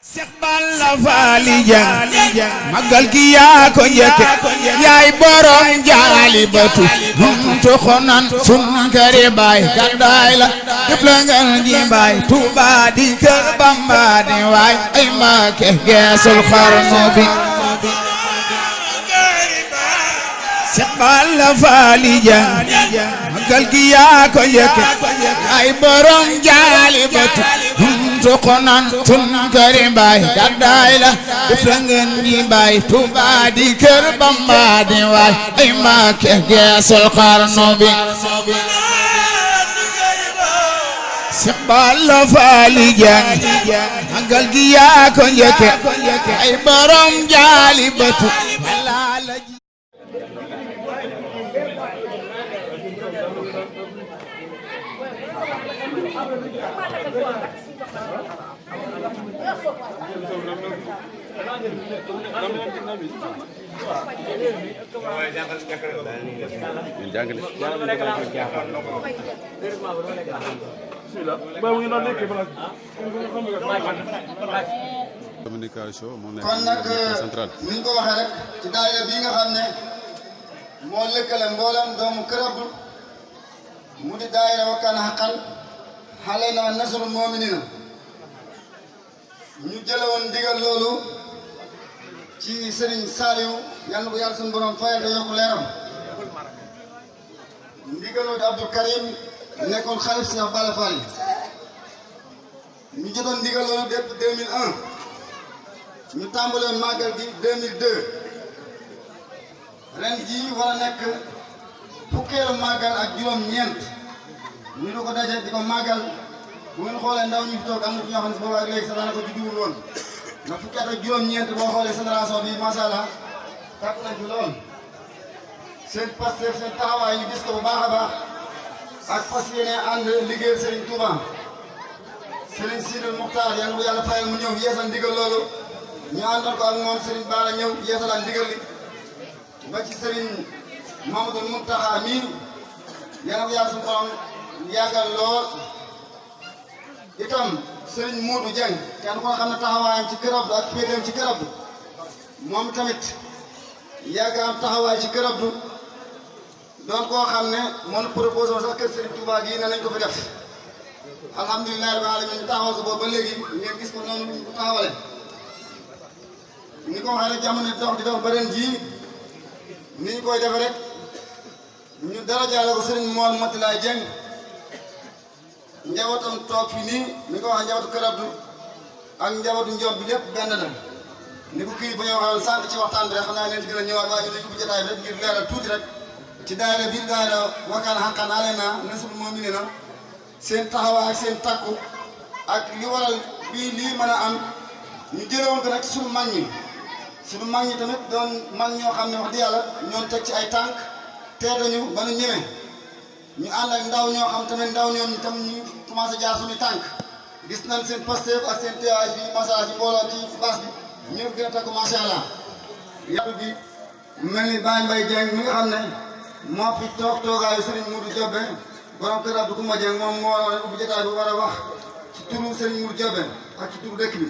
Seex Balla Faali Jang magal gi yaa ko njëkke yaay borom jaalibatu muntu xonan sun kare baay gàddaay la jëpp la ngal ji baay Tuuba di kër Bamba di waay ay Mbàkke geesul xarnu bi Seex Balla Faali Jang magal gi yaa ko njëkke yaay borom jaalibatu tukonan sun kare baay gàddaay la def la ngeen ñi baay Tuuba di kër Bamba di waay ay Mbàkke geesul xarnu bi Seex Balla Faali Jang magal gi yaa ko njëkke ay borom jaalibatu communication moo nekk kon nag central ni ñu ko waxee rek ci daayira bii nga xam ne moo lëkkale mboolem doomu Kër Abdou mu di daayira Wakana Haqqan alayna nasrul mu'minina ñu jële woon ndigal loolu ci Serigne Saliou yal na ko yàlla suñu borom fayal te yokk leeram ndigaloo di Abdou Karim nekkoon xalif Seex Balla Faali ñu jotoon ndigal loolu depuis 2001 ñu tàmbalee màggal gi 2002 ren jii war a nekk fukkeelu màggal ak juróom-ñeent ñu di ko daje di ko màggal bu ngeen xoolee ndaw ñu fi toog am na ci ñoo xam ne boobu ak léegi sax daanaka judduwul woon ndax fukki at ak juróom-ñeent boo xoolee génération bi macha allah tàkk nañ fi lool seen Pastef seen taxawaay ñu gis ko bu baax a baax ak fas yéene ànd liggéeyal Serigne Touba Serigne Sidil Muxtaar yàlla bu yàlla fayal mu ñëw yeesal ndigal loolu ñu àndal ko ak moom Serigne Bara ñëw yeesalaat ndigal li ba ci Serigne Mamadou Muntaxa mii yàlla bu yàlla suñu borom yàggal lool itam Serigne Modou Dieng kenn ko xam ne taxawaayam ci Kër Abdou ak féeteem ci Kër Abdou moom tamit yàgg am taxawaay ci Kër Abdou doon koo xam ne moo proposé sax kër Serigne Touba gii ne nañ ko fi def alhamdulilah rabbil alamin ñu taxawal ko boobu ba léegi ngeen gis ko noonu ñu ko taxawale ni ko waxee rek jamono dox di dox ba ren jii ni ñu koy defe rek ñu dara jaale ko Serigne Mor Matilaay Dieng njabootam toog fi nii ni ko waxee njabootu Kër Abdou ak njabootu Njoom bi lépp benn la ni ko kii ba ñu waxee sànq ci waxtaan bi rek xam naa leen ci gën a ñëwaat waaye ñu dañ ko jotaay bi rek ngir leeral tuuti rek ci daayira biir daayira Wakana Haqqan alayna nasrul mu'minina seen taxawaay ak seen takku ak li waral bii lii mën a am ñu jëlee woon ko nag suñu mag ñi tamit doon mag ñoo xam ne wax di yàlla ñoon teg ci ay tànk teetañu ba nu ñëwee ñu ànd ak ndaw ñoo xam tamit ndaw ñoom tam ñu commencé jaar suñu tànk gis nañ seen Pastef ak seen teewaay bi massage bi mbooloo ci bas bi ñëpp gën a takku macha allah yàlla bi mel ni Baye Mbaye Dieng mi nga xam ne moo fi toogaayu Serigne Modou Diobé borom Kër Abdou Koumba Dieng moom moo war a ubbi jotaay bi war a wax ci turu Serigne Modou Diobé ak ci turu dëkk bi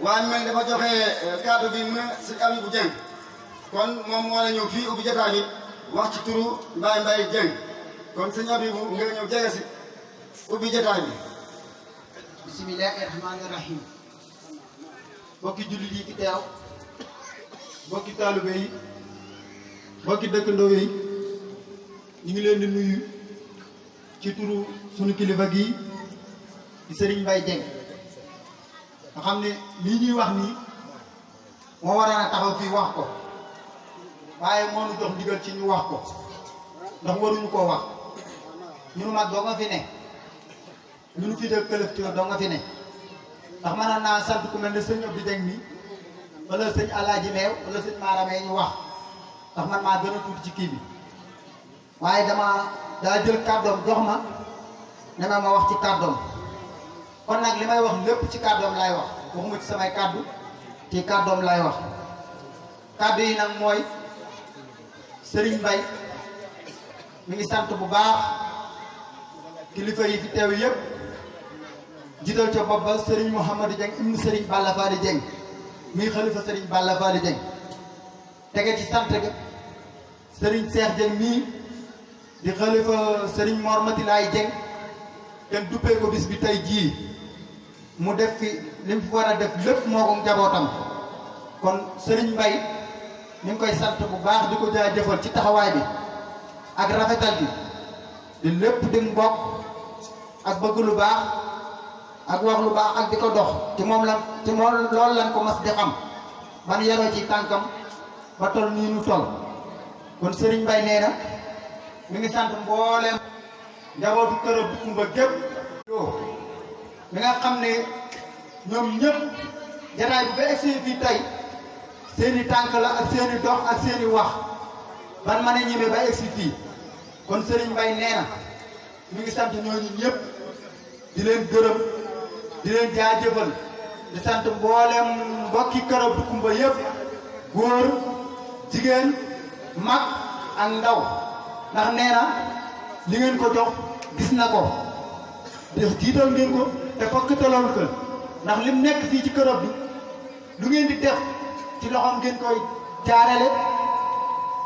waaye mel dafa joxe kàddu bi mu Serigne Abibou Dieng kon moom moo war a ñëw fii ubbi jotaay bi wax ci turu Baye Mbaye Dieng kon Serigne Abibou nga ñëw jege si ubbi jotaay bi. bismillahi rahmaani rahim bokki jullit yi fi teew bokki taalibe yi bokki dëkkandoo yi ñu ngi leen di nuyu ci turu sunu kilifa gi di Serigne Mbaye Dieng nga xam ne lii ñuy wax nii moo waroon a taxaw fii wax ko waaye moo nu jox ndigal ci ñu wax ko ndax waruñu koo wax ñunu mag doo nga fi ne ñunu fi dëkk collecteur doo nga fi ne ndax mënoon naa sant ku mel ne sëñ Abdou Dieng mi wala sëñ Alaaji Meew wala sëñ Maaramee ñu wax ndax man maa gën a tuuti ci kii bi waaye daa jël kàddoom jox ma ne ma wax ci kàddoom kon nag li may wax lépp ci kàddoom lay wax waxuma ci samay kàddu ci kàddoom lay wax kàddu yi nag mooy Serigne Mbaye mi ngi sant bu baax kilifa yi fi teew yëpp jiital ca bopp ba Serigne Mouhamadou Dieng ibnu Serigne Balla Fally Dieng muy xalifa Serigne Balla Fally Dieng tege ci sant ga Serigne Cheikh Dieng mii di xalifa Serigne Mor Matilaay Dieng kenn duppee ko bis bi tey jii mu def fi li mu fi war a def lépp moo ko njabootam kon Serigne Mbaye ñu ngi koy sant bu baax di ko jaajëfal ci taxawaay bi ak rafetal bi di lépp di mbokk ak bëgg lu baax ak wax lu baax ak di ko dox ci moom loolu lañ ko mas di xam ban yaroo ci tànkam ba tol nii nu tol kon Serigne Mbaye nee na mi ngi sant mbooleem njabootu kër bu Kumba gépp mi nga xam ne ñoom ñëpp jataay bi ba egsi fii tey seeni tànk la ak seeni dox ak seeni wax ban mën a ñeme ba egsi fii kon Serigne Mbaye nee na mi ngi sant ñooñu ñëpp di leen gërëm di leen jaajëfal di sant mboolem mbokki kër bu Kumba yëpp góor jigéen mag ak ndaw ndax nee na li ngeen ko jox gis na ko jiital ngeen ko te fokkataloon ko ndax lim nekk fii ci kërëb bi lu ngeen di def ci loxoom ngeen koy jaarale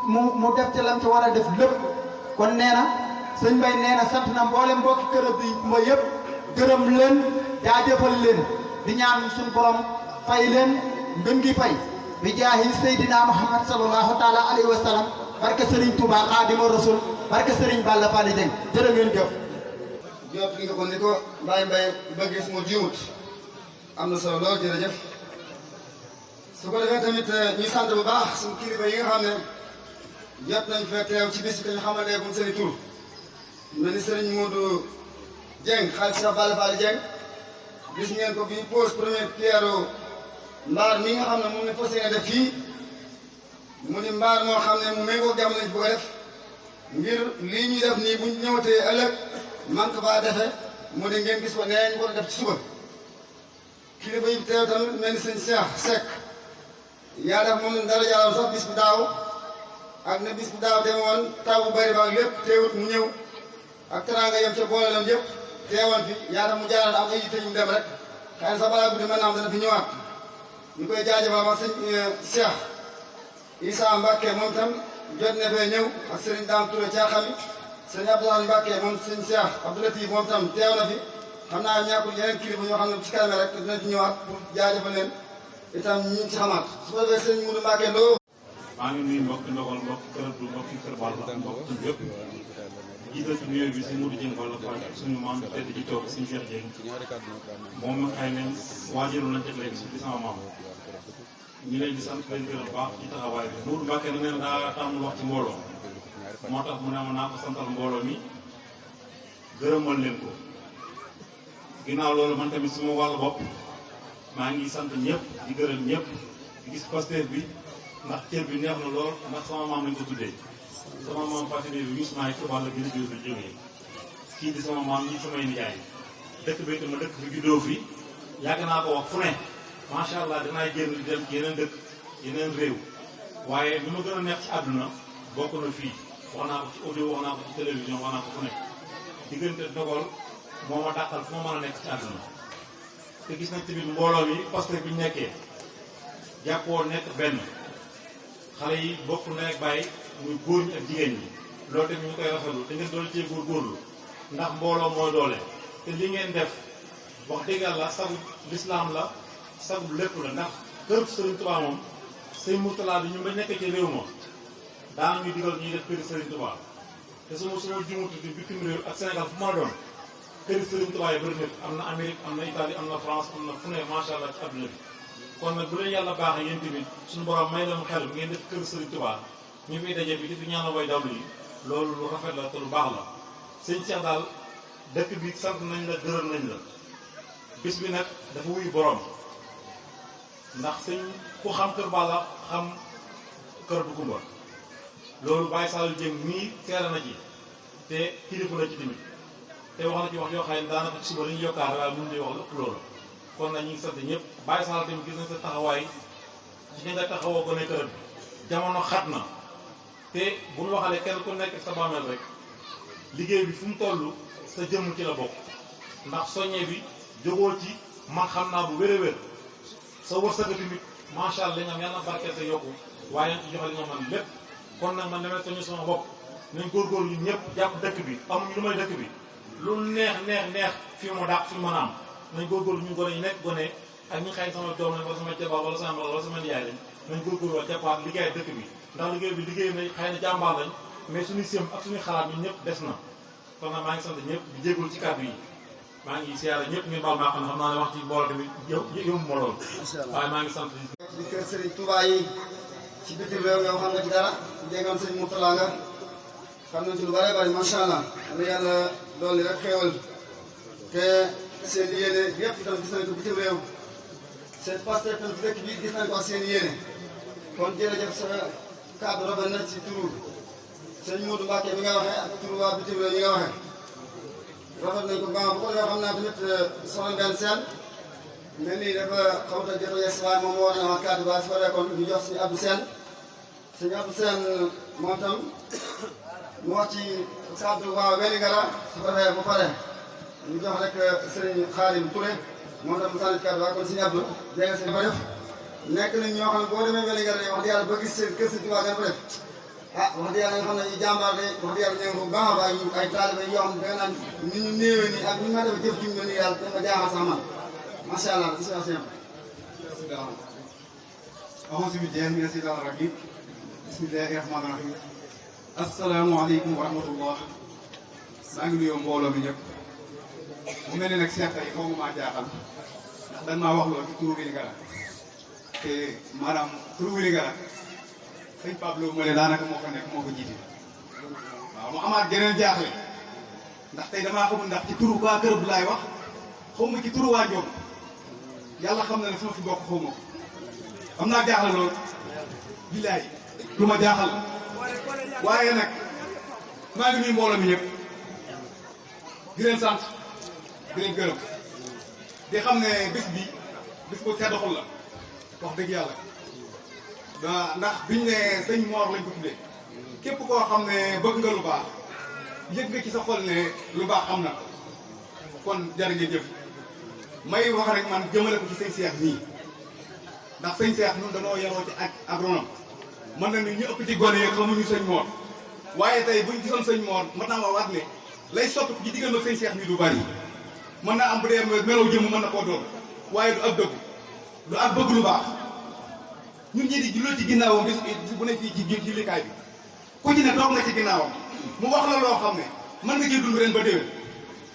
mu def ci lam ci war a def lépp kon nee na sëñ Mbaye nee na sant na mboolem mbokki kërëb bi Kumba yëpp gërëm leen jaajëfal leen di ñaan suñu borom fay leen ngën gi fay bi jaahi Seydina Muhammad sallallahu taala alayhi wa sallam barke Serigne Touba Xaadimu Rasul barke Serigne Balla Fally Dieng jërë ngeen jëf. jot nga ko ni ko Baye Mbaye bëggee su ma jiwut am na solo lool jërëjëf su ko defee tamit ñuy sant bu baax suñu kilifa yi nga xam ne jot nañ fee teew ci bis bi te ñu xamal ne seen i tur mel ni Serigne Modou Dieng xaalis Cheikh Balla Fally Dieng gis ngeen ko bi pose première pierre mbaar mi nga xam ne moom ne fas yéene def fii mu di mbaar moo xam ne mu méngoo jamono lañ bëgg a def ngir lii ñuy def nii buñ ñëwatee ëllëg man ko faa defee mu di ngeen gis ko nee ñu ko def ci suba kilifa yi teew tamit mel ni sëñ Cheikh Seck yaa def moom dara jàllal sax bis bu daaw ak ne bis bu daaw demoon taw bu bëri ba ak lépp teewut mu ñëw ak teraanga yem ca boole lam yëpp teewoon fi yaa def mu jaaral am ay yitte ñu dem rek xëy na sax balaa guddi mën naa am dana fi ñëwaat ñu koy jaajëfal ma sëñ Cheikh Issa Mbacke moom tam jot na fee ñëw ak Serigne Dame Touré Thiaxami sëñ Abdoulaye Mbacke moom sëñ Cheikh Abdoulatif moom tam teew na fi xam naa ñàkkul yeneen kilifa ñoo xam ne ci kanam rek dina fi ñëwaat pour jaajëfal leen itam ñi ci xamaat su ko defee sëñ Moudou Mbacke loo. maa ngi nuyu mbokki ndogal mbokki kër du mbokki kër Balla ak mbokki tur yëpp jiital ci nuyoo bi sëñ Modou Dieng Balla Fally ak suñu maam tedd ji toog sëñ Cheikh Dieng moom mi xëy na waajaru nañ teg léegi di sama maam ñu leen di sant leen gërëm baax ci taxawaay bi Modou Mbacke na neen daa tàmm wax ci mbooloo moo tax mu ne ma naa ko santal mbooloo mi gërëmal leen ko ginnaaw loolu man tamit suma wàllu bopp maa ngi sant ñëpp di gërëm ñëpp di gis pasteur bi ndax cër bi neex na lool ndax sama maam lañ ko tuddee sama maam Fatou bi Ousmane Touba la gën a jóge jógee kii di sama maam ñi samay nijaay dëkk bi ma dëkk fi juddoo fi yàgg naa ko wax fu ne macha allah dinaay génn di dem ci yeneen dëkk yeneen réew waaye li ma gën a neex ci àdduna bokk na fii wax naa ko ci audio wax naa ko ci télévision wax naa ko fu ne diggante dogal moo ma dàqal fu ma mën a nekk ci àdduna te gis nañ tamit mbooloo mi parce que bi ñu nekkee jàppoo nekk benn xale yi bokk na ak bàyyi muy góor ñi ak jigéen ñi loolu tamit ñu koy rafetlu te ngeen doole cee góorgóorlu ndax mbooloo mooy doole te li ngeen def wax dëgg yàlla sagu lislaam la sagu lépp la ndax kër Serigne Touba moom sëñ Mourtala bi ñu ba nekk ci réew ma daana ñu digal ñuy def kër Serigne Touba te suma jumutu di bitim réew ak Sénégal fu ma doon kër Serigne Touba yi bëri na am na Amérique am na Italie am na France am na fu ne macha allah ci adduna bi kon nag bu leen yàlla baaxee yéen tamit suñu borom may leen xel ngeen def kër Serigne Touba ñu fiy daje bi di fi ñaanal way dawlu yi loolu lu rafet la te lu baax la sëñ Cheikh daal dëkk bi sant nañ la gërëm nañ la bis bi nag dafa wuyu borom ndax sëñ ku xam kër Balla xam kër du Kumba loolu Baye Sall Dieng nii seere na ci te kilifa la ci tamit te wax na ci wax yoo xam ne daanaka ci suba dañuy yokkaar waaye mënu ñuy wax lépp loolu kon nag ñu ngi sant ñëpp Baye Sall tamit gis nañ sa taxawaay ci ñi nga taxawoo ko ne kër bi jamono xat na te bu ñu waxalee kenn ku nekk sa bàmmeel rek liggéey bi fu mu toll sa jëmm ci la bokk ndax soññe bi jógoo ci man xam naa bu wér-wér sa wërsëg tamit macha allah li nga am yàlla na barkeel te yokku waaye ci joxe li nga man lépp kon nag man demee toñu sama bopp nañ góorgóorlu ñun ñëpp jàpp dëkk bi amuñu lu may dëkk bi lu neex fii moo dàq fii mën a am nañ góorgóorlu ñu gone ñu nekk gone ak ñi xëy sama doom lañ wala sama jabar wala sama wala sama nijaay lañ nañ góorgóorlu waa jàppaat liggéey dëkk bi ndax liggéey bi liggéey na xëy na jàmbaar lañ mais suñuy sëm ak suñuy xalaat ñun ñëpp des na kon nag maa ngi sant ñëpp di jégalu ci kàddu yi maa ngi siyaare ñëpp ngeen baal maa xam naa ne wax ci mbooloo tamit yëngu ma lool waaye maa ngi sant di kër Serigne Touba yi ci bitim réew nga xam nga ci dara déggoon sëñ Mourtala nga xam nañ ci lu bëree bëri macha allah am yàlla dolli rek xéewal te seen yéene yëpp itam gis nañ ko bitim réew seen pasteur tam ci dëkk bi gis nañ ko ak seen yéene kon jërëjëf sa kàddu rafet na ci turu sëñ Modou Mbacke mi nga waxee ak turu waa bitim réew ñi nga waxee rafet nañ ko gannaaw bu ko defee xam naa tamit soxna Mbène Sène mel nii dafa xaw a jot a yes waaye moom moo war na wax kàddu ba su fekkee kon ñu jox suñu Abdou Sène suñu Abdou Sène moom tam mu wax ci kàddu waa Wélingara su ko defee bu pare ñu jox rek Serigne Khadim Touré moom tam mu sànni kàddu waaye kon suñu Abdou dégg nga seen fa def nekk nañ ñoo xam ne boo demee Wélingara wax dëgg yàlla ba gis seen kër si tubaab ngeen fa def ah wax dëgg yàlla nga xam ne ñu jàmbaar de wax dëgg yàlla ñu ngi ko baax a baax ay taalibe yoo xam ne da nga naan ni ñu néewee nii ak ni ñu ma defee jëf ji mu nii yàlla dafa jaaxal sax man macha allah bisimilah. auzu billaahi mina shaytaani rajiim bismillaahi rahmaani rahiim asalaamaaleykum wa rahmatullah maa ngi nuyoo mbooloo mi ñëpp mu mel ne nag seet yi foofu maa jaaxal ndax dañ maa wax loolu ci turu Wélingara te maanaam turu Wélingara sëñ Pablo mu ne daanaka moo fa nekk moo ko jiite waaw mu amaat geneen jaaxle ndax tey damaa xamul ndax ci turu waa kër bu laay wax xaw ma ci turu waa Njoom yàlla xam na ne sama fi bokk xaw ma ko am naa jaaxle loolu billaay lu ma jaaxal waaye nag maa ngi nuyu mbooloo mi ñëpp di leen sant di leen gërëm di xam ne bés bi bés bu sedd xol la wax dëgg yàlla ndax biñ ne sëñ Mor lañ ko tuddee képp koo xam ne bëgg nga lu baax yëg nga ci sa xol ne lu baax am na kon jar ngeen jëf may wax rek man jëmale ko ci sëñ Cheikh nii ndax sëñ Cheikh ñun dañoo yaroo ci ak agronome mën na ni ñu ëpp ci gone yi xamuñu sëñ Mor waaye tey buñ gisoon sëñ Mor mën naa ma waat ne lay sotti ci diggante ak sëñ Cheikh nii du bari mën naa am bu dee melaw jëmm mën na koo doon waaye du ak dëgg du ak bëgg lu baax ñun ñii di julloo ci ginnaawam bis bu ne fii ci jullikaay bi ku ci ne toog na ci ginnaawam mu wax la loo xam ne mën nga ciy dund ren ba déwén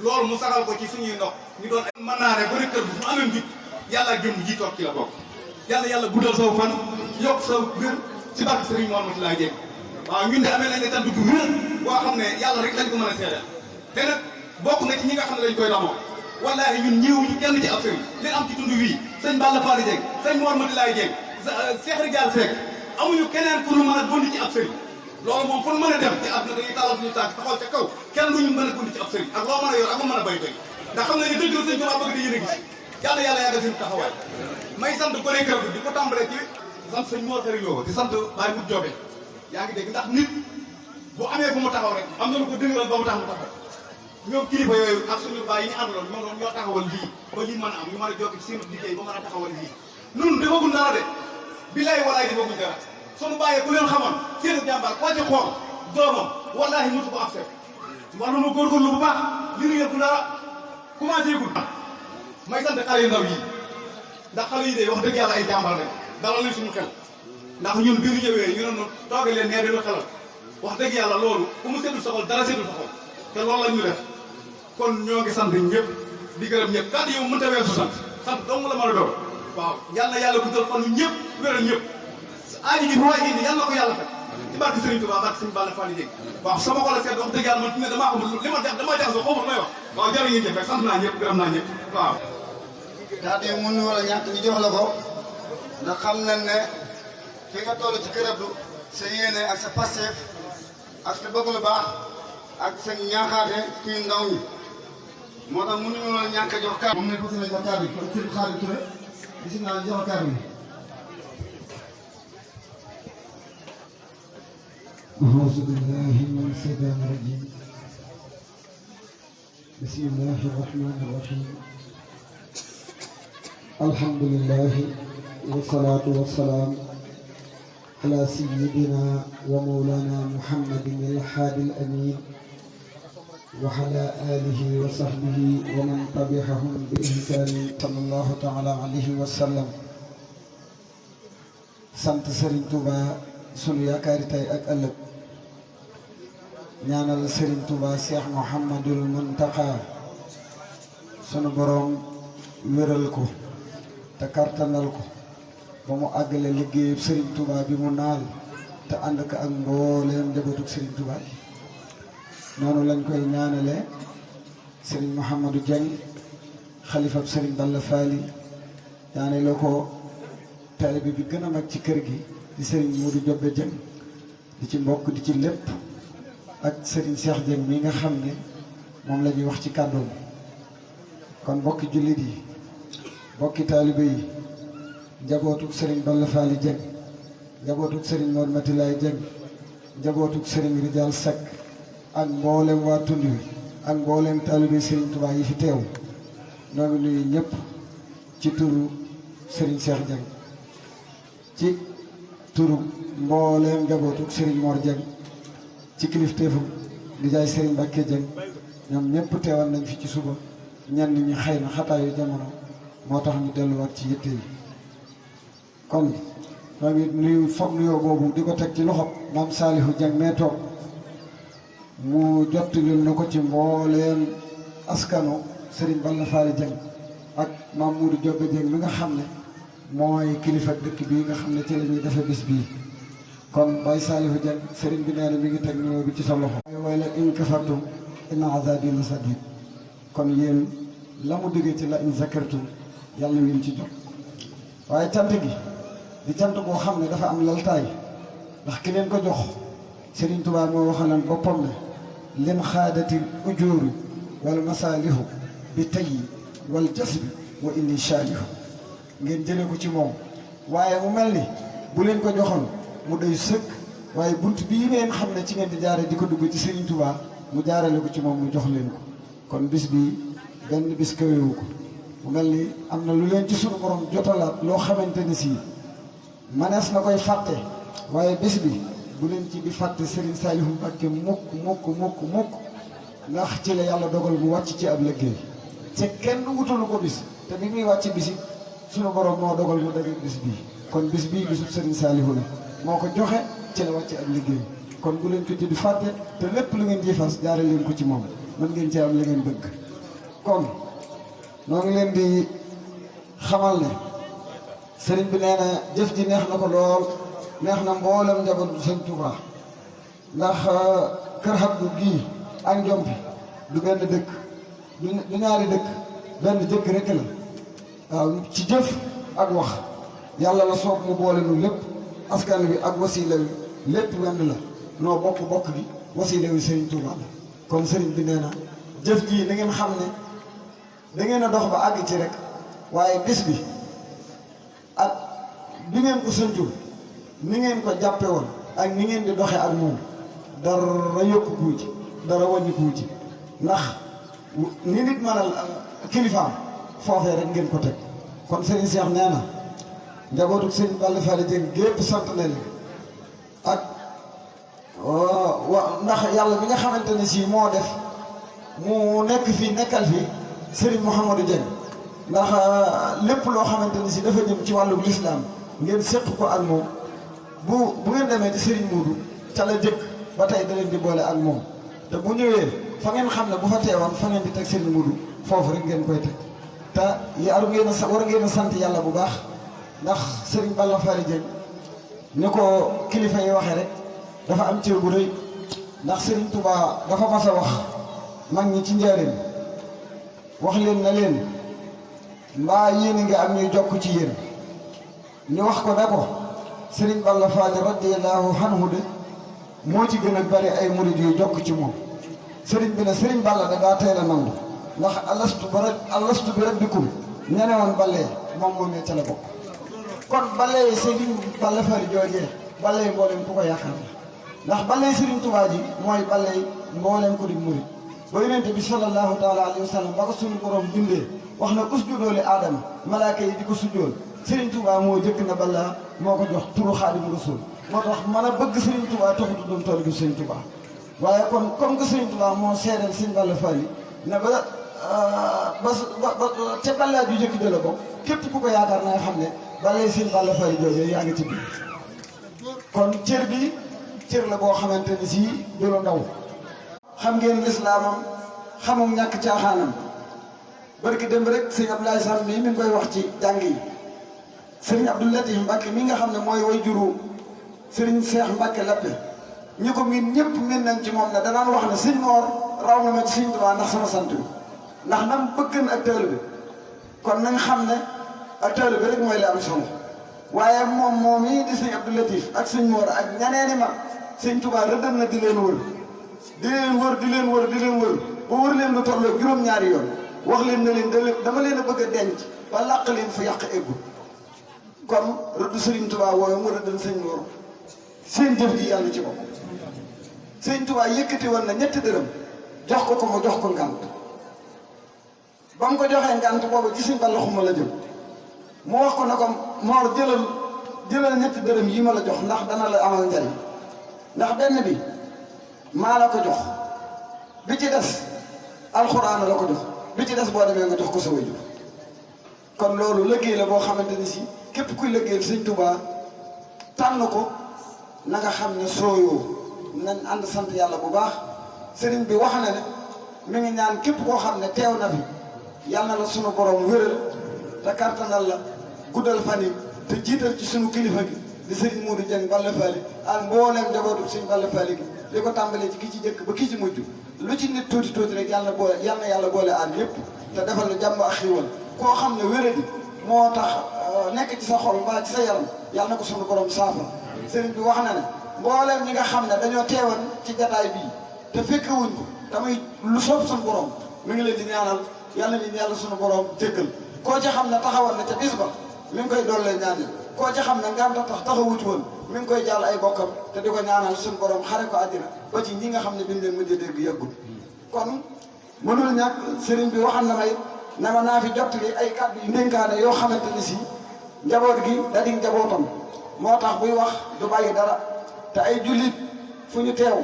loolu mu saxal ko ci suñuy ndox ñu doon mën naa ne ba ne kër bu mu amee njut yàlla jëm ji toog ci la bokk yàlla guddal saw fan yokk sa wér ci barke Serigne Mor Mati laa jéem waaw ñun de amee nañ ne tant bu wér boo xam ne yàlla rek lañ ko mën a seedeel te nag bokk na ci ñi nga xam ne lañ koy damoo wallaahi ñun ñëwuñu kenn ci ab sëriñ li am ci tund wii sëñ Balla Fally Dieng sëñ Mor Mati laay jéem Cheikh Ridial Seck amuñu keneen ku ñu mën a gondi ci ab sëriñ loolu moom fu ñu mën a dem ci àdduna dañuy tàllal suñu tànk taxaw ca kaw kenn duñu mën a gondi ci ab sëriñ ak loo mën a yor ak loo mën a bay doy ndax xam ne ni dëgg la sëñ Tuubaa bëgg di yéen a gis yàlla yàggal seen taxawaay may sant ko ne kër di ko tàmbalee ci sant sëñ Mor Xari Lo di sant Baye Mout Joobe yaa ngi dégg ndax nit bu amee fu mu taxaw rek am na lu ko dëgëral ba mu tax mu taxaw ñoom kilifa yooyu ak suñu baay yi ñu àndaloon ñoo taxawal lii ba lii mën a am ñu mën a jokk ci seen liggéey ba mën a taxawal lii nun defaguñ dara de billaay walaay defaguñ dara sunu bàyyee ku leen xamoon seen jàmbaar koo ci xool doomam wallaahi mosu ko accepté war na ma góorgóorlu bu baax li ñu yëpp dara commencé gul may sant xale yu ndaw yi ndax xale yi de wax dëgg yàlla ay jàmbaar rek dalal nañ suñu xel ndax ñun bi ñu ñëwee ñu doon tooge leen nee dañu xelal wax dëgg yàlla loolu ku mu seddul sa xol dara seddul sa xol te loolu la ñu def kon ñoo ngi sant ñëpp di gërëm ñëpp kàddu yow mënta weesu sant dong la mën a doon waaw yàlla yàlla guddal fanu ñëpp wéral ñëpp aaji gi bu waay indi yàlla ko yàlla fekk ci barke Serigne Touba barke Serigne Balla Fally Dieng waaw sama xol a seet wax dëgg yàlla man fi ne damaa xamul li ma jax damaa jaxasoo xamul may wax waaw jërë ngeen jëf rek sant naa ñëpp gërëm naa ñëpp waaw kàddu yi mënu war a ñàkk ñu jox la ko ndax xam nañ ne fi nga toll ci kër Abdou sa yéene ak sa Pastef ak sa bëgg lu baax ak sa ñaaxaate kuy ndaw ñi moo tax mënuñu woon ñàkk a jox kàddu moom ne bëgg nañ ko kàddu kon Serigne Khadim Touré bisimilah ñu jox kàddu yi أعوذ بالله من الشيطان الرجيم بسم الله الرحمن الرحيم alhamdulillahi wasalaatu wasalaam ala sayyidina wa mawlana muhammadin al-haadi al-amiin wa ala alihi wa sahbihi wa man tabi'ahum bi ihsaanin sallallahu taala alayhi wa sallam. sant Serigne Touba sunu yaakaari tey ak ëllëg ñaanal Serigne Touba Cheikh Mouhamadul Muntaqa sunu boroom wéral ko te kartanal ko ba mu àggale liggéeyu Serigne Touba bi mu naal te ànd ko ak mbooleem njabootug Serigne Touba yi noonu lañ koy ñaanale Serigne Mouhamadou Dieng xalifab Serigne Balla Fally ñaanale ko taalibe bi gën a mag ci kër gi di Serigne Modou Diobé Dieng di ci mbokk di ci lépp ak Serigne Cheikh Dieng mi nga xam ne moom la ñuy wax ci kàddoom. kon mbokki jullit yi mbokki taalibe yi njabootug Serigne Balla Fally Dieng njabootug Serigne Mor Matilaay Dieng njabootug Serigne Rijal Seck ak mboolem waa tund wi ak mboolem taalibe Serigne Touba yi fi teew ñoo ngi nuyu ñëpp ci turu Serigne Cheikh Dieng ci turu mboolem njabootug Serigne Mor Dieng ci kilifteefu di jaay Serigne Mbacké Dieng ñoom ñëpp teewal nañ fi ci suba ñenn ñi xëy na xataayu jamono moo tax ñu delluwaat ci yitte yi kon ñoo ngi nuyu foog nuyoo boobu di ko teg ci loxo maam Salihu Dieng mee toog mu jottalil na ko ci mbooleem askanu Serigne Balla Fally Dieng ak maam Modou Diobé Dieng mi nga xam ne mooy kilifa dëkk bii nga xam ne ci la ñuy defe bis bii kon Baye Salihu Dieng Serigne bi nee na mi ngi teg nuyoo bi ci sa loxo waaye la in kafartum inna azabi la sadid kon yéen la mu déggee ci la in zakartum yàlla ngeen ci jot waaye cant gi di cant boo xam ne dafa am laltaay ndax ki leen ko jox Serigne Touba moo waxalan boppam ne leen xaadatil ujuuri wal masaalihu bi tayyi wal jasbi wa inni shaalihu ngeen jëlee ko ci moom waaye mu mel ni bu leen ko joxoon mu doy sëkk waaye bunt bii ngeen xam ne ci ngeen di jaare di ko dugg ci Serigne Touba mu jaarale ko ci moom mu jox leen ko kon bis bii benn bis kawewu ko mu mel ni am na lu leen ci sunu borom jotalaat loo xamante ni si manees na koy fàtte waaye bis bi bu leen ci di fàtte Serigne Saliou Mbacké mukk ndax ci la yàlla dogal mu wàcc ci ab liggéey te kenn wutalu ko bis te bi muy wàcc bisi sunu borom moo dogal mu daje bis bii kon bis bii bisub Serigne Saliou la moo ko joxe ci la wàcc ab liggéey kon bu leen ko ci di fàtte te lépp lu ngeen ji fas jaare leen ko ci moom mën ngeen ci am li ngeen bëgg kon noo ngi leen di xamal ne sëriñ bi nee na jëf ji neex na ko lool neex na mboolem njabootu Sëñ Touba ndax kër Abdou gii ak Njompi du benn dëkk du ñaari dëkk benn jëkk rek la waaw ci jëf ak wax yàlla la soob mu boole nu lépp askan bi ak wasiila wi lépp wenn la noo bokk gi wasiila wi Sëriñ Touba la kon sëriñ bi nee na jëf ji da ngeen xam ne da ngeen a dox ba àgg ci rek waaye bis bi ak bi ngeen ko sëntul ni ngeen ko jàppe woon ak ni ngeen di doxe ak moom dara yokku ci dara wàññiku ci ndax ni nit mënal kilifaam foofee rek ngeen ko teg kon Serigne Cheikh nee na njabootu Serigne Balla Fally Dieng gépp sant na leen ak ndax yàlla bi nga xamante ne si moo def mu nekk fii nekkal fii Serigne Mouhamadou Dieng ndax lépp loo xamante ni si dafa jëm ci wàllu lislaam ngeen séq ko ak moom bu ngeen demee ci Serigne Modou ca la jëkk ba tey da leen di boole ak moom te bu ñëwee fa ngeen xam ne bu fa teewoon fa ngeen di teg Serigne Modou foofu rek ngeen koy teg te war ngeen a sant yàlla bu baax ndax Serigne Balla Fally Dieng ni ko kilifa yi waxee rek dafa am cër bu rëy ndax Serigne Touba dafa mas a wax mag ñi ci njëriñ wax leen na leen mbaa yéen nga am ñuy jokk ci yéen ñu wax ko ne ko Serigne Balla Fally radiyallahu anhu de moo ci gën a bari ay murid yu jokk ci moom Serigne bi ne Serigne Balla da daa teel a nangu ndax alastu bi rabbikum ñene woon balee moom ne ca la bokk kon balee Serigne Balla Fally joojee balee mboolem ku ko yaakaar la ndax balee Serigne Touba ji mooy balee mboolem ko di murid ba yonente bi sallallahu taala alayhi wa sallam ba ko suñu borom bindee wax na usjudoo li aadama malaaka yi di ko sujjool Serigne Touba moo jëkk na balaa moo ko jox turu Xaadimu Rasuul moo tax mën a bëgg Serigne Touba taxutu doon tool bi Serigne Touba waaye kon comme que Serigne Touba moo seedal Serigne Balla Fally ne ba ca balaa ju jëkk jëla bokk képp ku ko yaakaar na nga xam ne balay Serigne Balla Fally jooju yaa ngi ci biir kon cër bi cër la boo xamante ni si du la ndaw xam ngeen lislaamam xamum ñàkk caaxaanam barki dem rek sëñ Abdoulaye Sam mi ngi koy wax ci jàng yi sëriñ Abdou Latif Mbacke mi nga xam ne mooy way juru sëriñ Cheikh Mbacke Lappe ñi ko miin ñëpp miin nañ ci moom ne danaan wax ne sëñ Mor raw na ma ci sëñ Tuubaa ndax sama sant bi ndax nam bëggan ak taalibe bi kon nañ xam ne ak taalibe bi rek mooy la am solo waaye moom yi di sëñ Abdou Latif ak sëñ Mor ak ñaneeni mag sëñ Tuubaa rëddal na di leen wër di leen wër di leen wër di leen wër ba wër leen lu tolloo juróom-ñaari yoon wax leen ne leen dama leen a bëgg a denc ba làq leen fu yàq eggul kon rëdd Serigne Touba wooyu mu rëddal sëñ Mor seen jëf ji yàlla ci bopp sëñ Touba yëkkati woon na ñetti dërëm jox ko mu jox ko ngànt ba mu ko joxee ngànt boobu ci sëñ Balla xuma la jëm mu wax ko ne ko Mor jëlal ñetti dërëm yi ma la jox ndax dana la amal njariñ ndax benn bi maa la ko jox bi ci des alxuraan la ko jox bi ci des boo demee nga jox ko sa wajur kon loolu liggéey la boo xamante ni si képp kuy liggéeyal sëñ Touba tànn ko na nga xam ne sooyoo nañ ànd sant yàlla bu baax sëriñ bi wax na ne mi ngi ñaan képp koo xam ne teew na fi yàlla na la sunu borom wéral te kartanal la guddal fan yi te jiital ci sunu kilifa gi di sëriñ Modou Dieng Balla Fally ak mbooleem njabootu sëñ Balla Fally gi di ko tàmbalee ci ki ci jëkk ba ki ci mujj lu ci nit tuuti tuuti rek yàlla na yàlla boole aar yëpp te defal la jàmm ak xiiwal koo xam ne wéradi moo tax nekk ci sa xol mbaa ci sa yaram yàlla na ko sunu borom saafara sëriñ bi wax na ne mbooleem ñi nga xam ne dañoo teewan ci jataay bii te fekkewuñ ko tamit lu soob sunu borom mi ngi leen di ñaanal yàlla ni yàlla sunu borom jéggal koo ci xam ne taxawal na ca bis ba mi ngi koy dollee ñaanal koo ci xam ne ngànta tax taxawut woon mi ngi koy jàll ay bokkam te di ko ñaanal suñu borom xare ko àddina ba ci ñi nga xam ne biñ leen mujj dégg yàggul kon mënul ñàkk sëriñ bi waxal na may ne ma naa fi jottali ay kàddu yu ndénkaane yoo xamante ni si njaboot gi da di njabootam moo tax buy wax du bàyyi dara te ay jullit fu ñu teew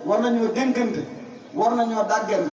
war nañoo dénkante war nañoo dàggen